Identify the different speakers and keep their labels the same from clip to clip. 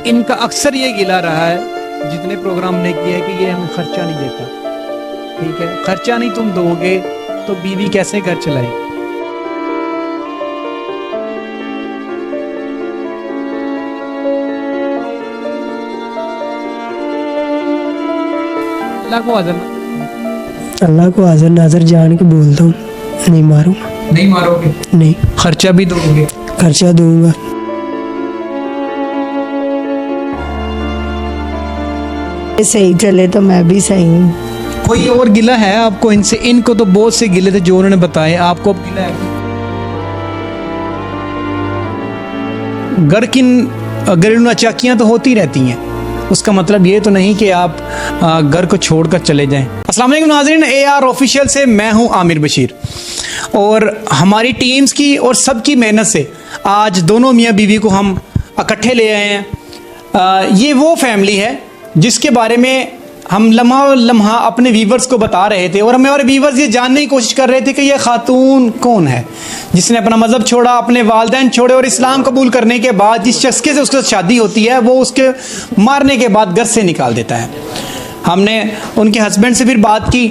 Speaker 1: ان کا اکثر یہ گلا رہا ہے جتنے پروگرام نے کیا ہے کہ یہ ہمیں خرچہ نہیں دیتا. ٹھیک ہے, خرچہ نہیں تم دو گے تو بیوی کیسے گھر چلائے گی؟
Speaker 2: اللہ کو حاضر ناظر جان کے بولتا ہوں, نہیں ماروں گا.
Speaker 1: نہیں مارو گے؟
Speaker 2: نہیں.
Speaker 1: خرچہ بھی دو گے؟
Speaker 2: خرچہ دوں گا. صحیح چلے تو میں بھی صحیح ہوں.
Speaker 1: کوئی اور گلہ ہے آپ کو ان سے؟ ان کو تو بہت سے گلے تھے جو انہوں نے بتائے, آپ کو اب گلہ ہے؟ گھر کی گھریلو ناچاکیاں تو ہوتی رہتی ہیں, اس کا مطلب یہ تو نہیں کہ آپ گھر کو چھوڑ کر چلے جائیں. السلام علیکم ناظرین, اے آر آفیشیل سے میں ہوں عامر بشیر, اور ہماری ٹیمز کی اور سب کی محنت سے آج دونوں میاں بیوی کو ہم اکٹھے لے آئے ہیں. یہ وہ فیملی ہے جس کے بارے میں ہم لمحہ اپنے ویورز کو بتا رہے تھے, اور ہمارے ویورز یہ جاننے کی کوشش کر رہے تھے کہ یہ خاتون کون ہے جس نے اپنا مذہب چھوڑا, اپنے والدین چھوڑے, اور اسلام قبول کرنے کے بعد جس شخص کے سے اس کے ساتھ شادی ہوتی ہے وہ اس کے مارنے کے بعد گھر سے نکال دیتا ہے. ہم نے ان کے ہسبینڈ سے پھر بات کی,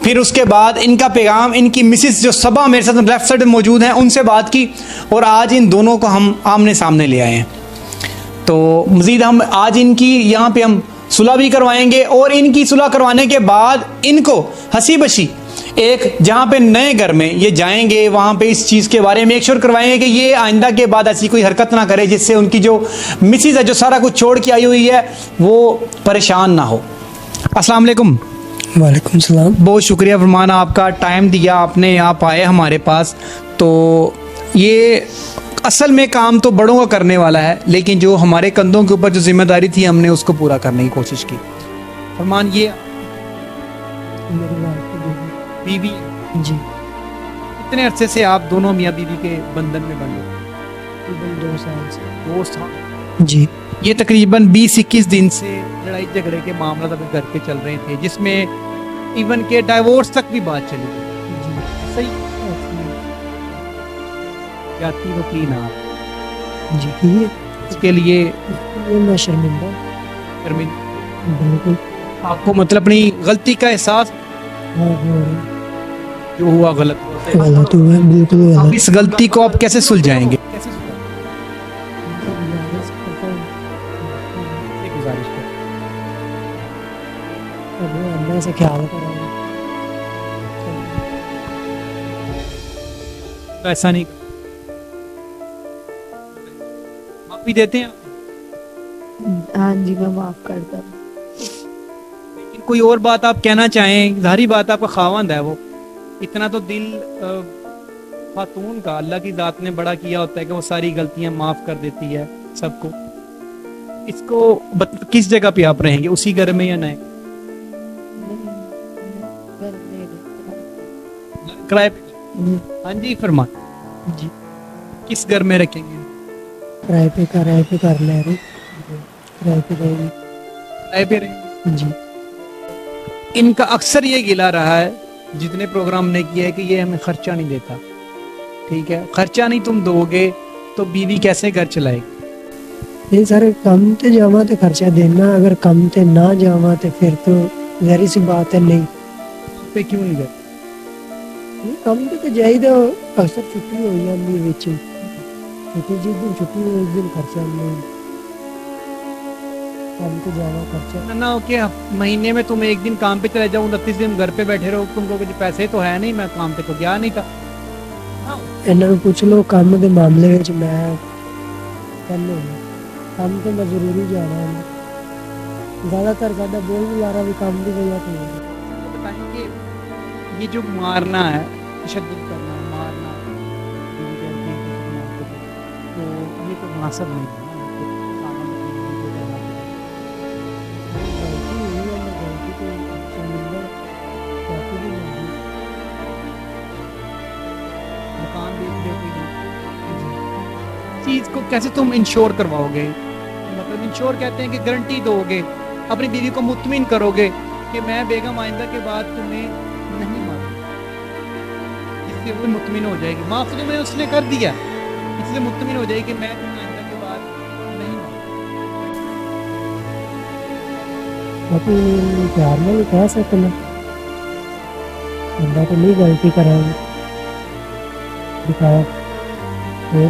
Speaker 1: پھر اس کے بعد ان کا پیغام ان کی مسز جو صبا میرے ساتھ لیفٹ سائڈ میں موجود ہیں ان سے بات کی, اور آج ان دونوں کو ہم آمنے سامنے لے آئے ہیں. تو مزید ہم آج ان کی یہاں پہ ہم صلح بھی کروائیں گے, اور ان کی صلح کروانے کے بعد ان کو ہنسی بشی ایک جہاں پہ نئے گھر میں یہ جائیں گے وہاں پہ اس چیز کے بارے میں ایک شور کروائیں گے کہ یہ آئندہ کے بعد ایسی کوئی حرکت نہ کرے جس سے ان کی جو مسز ہے جو سارا کچھ چھوڑ کے آئی ہوئی ہے وہ پریشان نہ ہو. السلام علیکم.
Speaker 2: وعلیکم السلام.
Speaker 1: بہت شکریہ فرمان, آپ کا ٹائم دیا, آپ نے آپ آئے ہمارے پاس. تو یہ اصل میں کام تو بڑوں کا کرنے والا ہے, لیکن جو ہمارے کندھوں کے اوپر جو ذمہ داری تھی ہم نے اس کو پورا کرنے کی کوشش کی. فرمان, یہ بیوی
Speaker 2: جی
Speaker 1: کتنے عرصے سے آپ دونوں میاں بیوی کے بندھن میں بندھے؟
Speaker 2: 2 سال سے.
Speaker 1: 2 سال.
Speaker 2: جی.
Speaker 1: یہ تقریباً 20-21 دن سے لڑائی جھگڑے کے معاملات ابھی کر کے چل رہے تھے, جس میں ایون کہ ڈائیورس تک بھی بات چلی گئی. صحیح جاتی وکیل آپ
Speaker 2: جی.
Speaker 1: اس کے لیے
Speaker 2: میں شرمندہ. بالکل.
Speaker 1: آپ کو مطلب اپنی غلطی کا احساس جو ہوا غلط
Speaker 2: ہوا, بالکل
Speaker 1: اب اس غلطی کو آپ کیسے سلجھائیں گے؟
Speaker 2: اللہ سے خیال کریں.
Speaker 1: ایسا نہیں معاف بھی دیتے ہیں؟
Speaker 2: ہاں جی, میں معاف کرتا ہوں.
Speaker 1: لیکن کوئی اور بات آپ کہنا چاہیں؟ ظاہری بات آپ کا خاوند ہے, وہ اتنا تو دل خاتون کا اللہ کی ذات نے بڑا کیا ہوتا ہے کہ وہ ساری غلطیاں معاف کر دیتی ہے سب کو. اس کو کس جگہ پہ آپ رہیں گے, اسی گھر میں یا نئے کرائے پہ؟ ہاں جی فرمان
Speaker 2: جی.
Speaker 1: کس گھر میں رکھیں گے؟
Speaker 2: کرائے پہ کر لے رہے, کرائے پہ رہیں گے.
Speaker 1: کرائے پہ رہیں گے
Speaker 2: جی.
Speaker 1: ان کا اکثر یہ گلا رہا ہے جتنے پروگرام نے کیا ہے کہ یہ ہمیں خرچہ نہیں دیتا. ٹھیک ہے, خرچہ نہیں تم دو گے تو بیوی کیسے گھر چلائے گی؟
Speaker 2: یہ سارے کم تے جاواں تے خرچہ دینا, اگر کم تے نہ جاواں تے پھر تو ظاہری سی بات ہے نہیں.
Speaker 1: پہ کیوں نہیں گئے؟
Speaker 2: کم تے جائیدا, اکثر چھٹی ہو جاندی ہے وچ, چھٹی جس دن چھٹی ہو اس دن خرچہ نہیں. کم تے جاواں خرچہ
Speaker 1: نہ کہ مہینے میں تم ایک دن کام پہ چلے جاؤ, 29 دن گھر پہ بیٹھے رہو, تم کو پیسے تو ہے نہیں, میں کام پہ تو گیا نہیں تھا.
Speaker 2: انہاں نوں پوچھ لو کم دے معاملے وچ میں پہلے کم تے میں ضروری جانا ہے. زیادہ تر ساڈا بول گزارا بھی کم دی وجہ تو ہے.
Speaker 1: بتائیں کہ یہ جو مارنا ہے, تشدد کرنا ہے, مارنا تو یہ تو مناسب نہیں ہے. چیز کو کیسے تم انشور کرواؤ گے؟ مطلب انشور کہتے ہیں کہ گارنٹی دو گے, اپنی بیوی کو مطمئن کرو گے کہ میں بیگم آئندہ کے بعد تمہیں نہیں ماروں, اس سے وہ مطمئن ہو جائے گی. معاف تو میں اس نے کر دیا, اس سے مطمئن ہو جائے گی کہ میں تمہیں آئندہ کے بعد نہیں ماروں.
Speaker 2: ਬਾਕੀ ਪਿਆਰ ਨਾਲ ਹੀ ਕਹਿ ਸਕਦਾ ਬੰਦਾ ਤਾਂ ਨਹੀਂ ਗਲਤੀ ਕਰਾਂਗੇ ਦਿਖਾਇਆ ਹੋਰ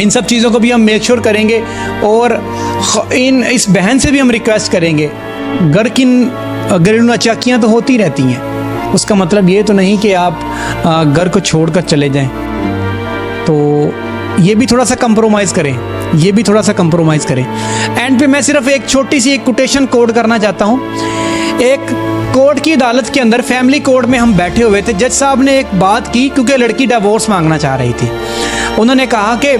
Speaker 1: ان سب چیزوں کو بھی ہم میک شور کریں گے, اور اس بہن سے بھی ہم ریکویسٹ کریں گے, گھر کی گھریلو ناچاکیاں تو ہوتی رہتی ہیں, اس کا مطلب یہ تو نہیں کہ آپ گھر کو چھوڑ کر چلے جائیں. تو یہ بھی تھوڑا سا کمپرومائز کریں, یہ بھی تھوڑا سا کمپرومائز کریں. اینڈ پہ میں صرف ایک چھوٹی سی ایک کوٹیشن کوٹ کرنا چاہتا ہوں. ایک کورٹ کی عدالت کے اندر فیملی کورٹ میں ہم بیٹھے ہوئے تھے, جج صاحب نے ایک بات کی, کیونکہ لڑکی ڈیورس مانگنا چاہ رہی تھی. انہوں نے کہا کہ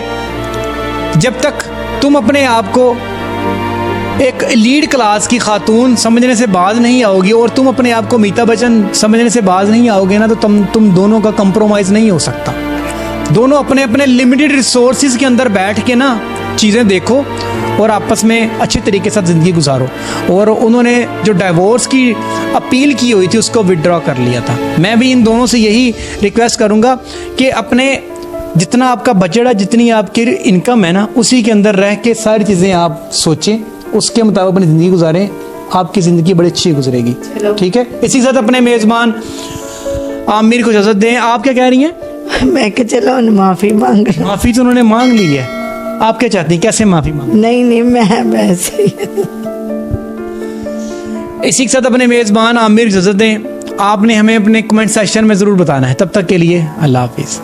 Speaker 1: جب تک تم اپنے آپ کو ایک لیڈ کلاس کی خاتون سمجھنے سے باز نہیں آؤ گی, اور تم اپنے آپ کو امیتابھ بچن سمجھنے سے باز نہیں آؤ گے نا, تو تم دونوں کا کمپرومائز نہیں ہو سکتا. دونوں اپنے اپنے لمیٹڈ ریسورسز کے اندر بیٹھ کے نا چیزیں دیکھو اور آپس میں اچھے طریقے سے زندگی گزارو. اور انہوں نے جو ڈائیورس کی اپیل کی ہوئی تھی اس کو وڈرا کر لیا تھا. میں بھی ان دونوں سے یہی ریکویسٹ کروں گا کہ اپنے جتنا آپ کا بجٹ ہے, جتنی آپ کی انکم ہے نا, اسی کے اندر رہ کے ساری چیزیں آپ سوچیں, اس کے مطابق اپنی زندگی گزاریں, آپ کی زندگی بڑی اچھی گزرے گی. ٹھیک ہے, اسی کے ساتھ اپنے میزبان عامر کو اجازت دیں. آپ کیا کہہ رہی ہیں؟
Speaker 3: میں کہ چلو معافی مانگ لوں.
Speaker 1: معافی تو انہوں نے مانگ لی ہے, آپ کیا چاہتی ہیں, کیسے معافی مانگ؟
Speaker 3: نہیں میں ویسے ہی.
Speaker 1: اسی کے ساتھ اپنے میزبان عامر کو اجازت دیں. آپ نے ہمیں اپنے کمنٹ سیکشن میں ضرور بتانا ہے. تب تک کے لیے اللہ حافظ.